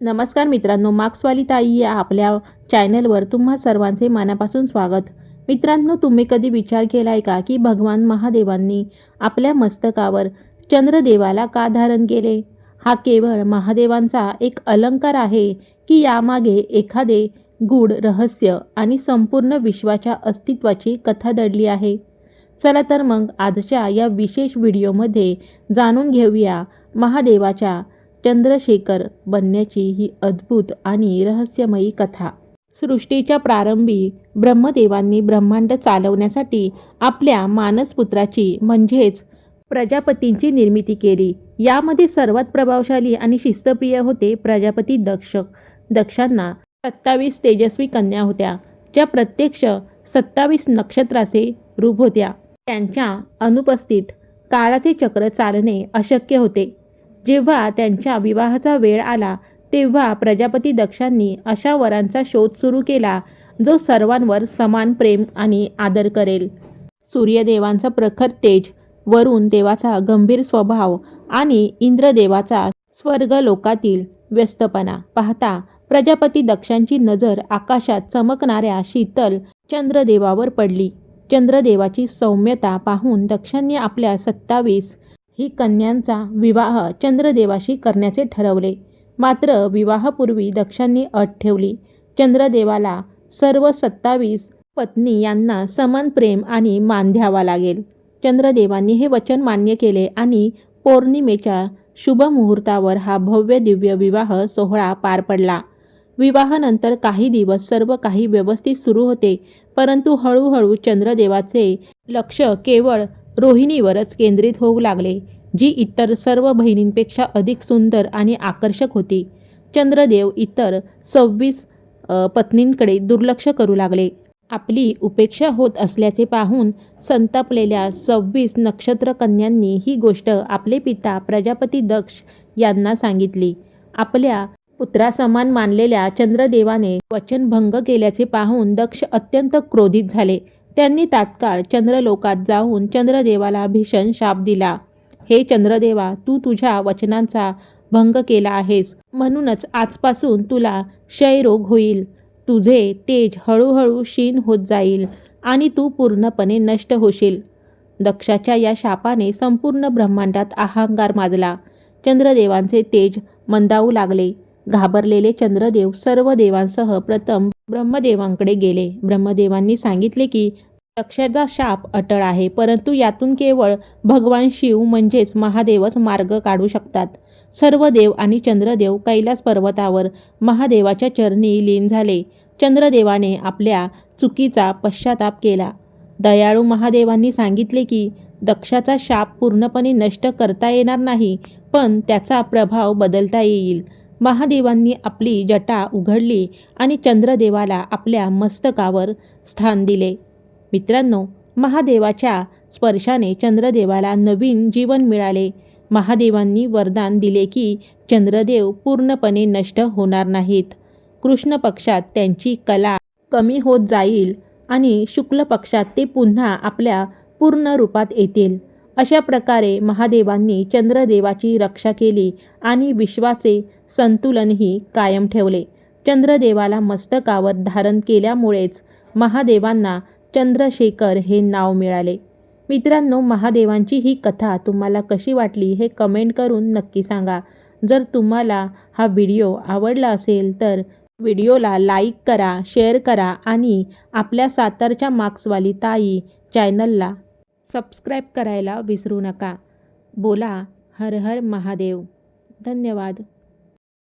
नमस्कार मित्रांनो, मार्क्सवाली ताई या आपल्या चॅनलवर तुम्हा सर्वांचे मनापासून स्वागत. मित्रांनो, तुम्ही कधी विचार केला आहे का की भगवान महादेवांनी आपल्या मस्तकावर चंद्रदेवाला का धारण केले? हा केवळ महादेवांचा एक अलंकार आहे की यामागे एखादे गूढ रहस्य आणि संपूर्ण विश्वाच्या अस्तित्वाची कथा दडली आहे? चला तर मग आजच्या या विशेष व्हिडिओमध्ये जाणून घेऊया महादेवाच्या चंद्रशेखर बनण्याची ही अद्भुत आणि रहस्यमयी कथा. सृष्टीच्या प्रारंभी ब्रह्मदेवांनी ब्रह्मांड चालवण्यासाठी आपल्या मानसपुत्राची म्हणजेच प्रजापतींची निर्मिती केली. यामध्ये सर्वात प्रभावशाली आणि शिस्तप्रिय होते प्रजापती दक्ष. दक्षांना 27 तेजस्वी कन्या होत्या, ज्या प्रत्यक्ष 27 नक्षत्राचे रूप होत्या. त्यांच्या अनुपस्थित काळाचे चक्र चालणे अशक्य होते. जेव्हा त्यांच्या विवाहाचा वेळ आला तेव्हा प्रजापती दक्षांनी अशा वरांचा शोध सुरू केला जो सर्वांवर समान प्रेम आणि आदर करेल. सूर्यदेवांचा प्रखर तेज, वरुण देवाचा गंभीर स्वभाव आणि इंद्रदेवाचा स्वर्गलोकातील व्यस्तपणा पाहता प्रजापती दक्षांची नजर आकाशात चमकणाऱ्या शीतल चंद्रदेवावर पडली. चंद्रदेवाची सौम्यता पाहून दक्षांनी आपल्या 27 ही कन्यांचा विवाह चंद्रदेवाशी करण्याचे ठरवले. मात्र विवाहापूर्वी दक्षांनी अट ठेवली. चंद्रदेवाला सर्व 27 पत्नी यांना समान प्रेम आणि मान द्यावा लागेल. चंद्रदेवांनी हे वचन मान्य केले आणि पौर्णिमेच्या शुभ मुहूर्तावर हा भव्य दिव्य विवाह सोहळा पार पडला. विवाहानंतर काही दिवस सर्व काही व्यवस्थित सुरू होते, परंतु हळूहळू चंद्रदेवाचे लक्ष केवळ रोहिणीवरच केंद्रित होऊ लागले, जी इतर सर्व बहिणींपेक्षा अधिक सुंदर आणि आकर्षक होती. चंद्रदेव इतर 26 पत्नींकडे दुर्लक्ष करू लागले. आपली उपेक्षा होत असल्याचे पाहून संतापलेल्या 26 नक्षत्र कन्यांनी ही गोष्ट आपले पिता प्रजापती दक्ष यांना सांगितली. आपल्या पुत्रासमान मानलेल्या चंद्रदेवाने वचनभंग केल्याचे पाहून दक्ष अत्यंत क्रोधित झाले. त्यांनी तात्काळ चंद्रलोकात जाऊन चंद्रदेवाला भीषण शाप दिला. हे चंद्रदेवा, तू तुझ्या वचनांचा भंग केला आहेस, म्हणूनच आजपासून तुला क्षयरोग होईल. तुझे तेज हळूहळू क्षीण होत जाईल आणि तू पूर्णपणे नष्ट होशील. दक्षाच्या या शापाने संपूर्ण ब्रह्मांडात हाहाकार माजला. चंद्रदेवांचे तेज मंदावू लागले. घाबरलेले चंद्रदेव सर्व देवांसह प्रथम ब्रह्मदेवांकडे गेले. ब्रह्मदेवांनी सांगितले की दक्षाचा शाप अटळ आहे, परंतु यातून केवळ भगवान शिव म्हणजेच महादेवच मार्ग काढू शकतात. सर्व देव आणि चंद्रदेव कैलास पर्वतावर महादेवाच्या चरणी लीन झाले. चंद्रदेवाने आपल्या चुकीचा पश्चाताप केला. दयाळू महादेवांनी सांगितले की दक्षाचा शाप पूर्णपणे नष्ट करता येणार नाही, पण त्याचा प्रभाव बदलता येईल. महादेवांनी आपली जटा उघडली आणि चंद्रदेवाला आपल्या मस्तकावर स्थान दिले. मित्रांनो, महादेवाच्या स्पर्शाने चंद्रदेवाला नवीन जीवन मिळाले. महादेवांनी वरदान दिले की चंद्रदेव पूर्णपणे नष्ट होणार नाहीत. कृष्ण पक्षात त्यांची कला कमी होत जाईल आणि शुक्ल पक्षात ते पुन्हा आपल्या पूर्ण रूपात येतील. अशा प्रकारे महादेवांनी चंद्रदेवाची रक्षा केली आणि विश्वाचे संतुलनही कायम ठेवले. चंद्रदेवाला मस्तकावर धारण केल्यामुळेच महादेवांना चंद्रशेखर हे नाव मिळाले. मित्रांनो, महादेवांची ही कथा तुम्हाला कशी वाटली हे कमेंट करून नक्की सांगा. जर तुम्हाला हा व्हिडिओ आवडला असेल तर व्हिडिओला लाईक करा, शेअर करा आणि आपल्या सातारच्या मार्क्सवाली ताई चॅनलला सबस्क्राईब करायला विसरू नका. बोला हर हर महादेव. धन्यवाद.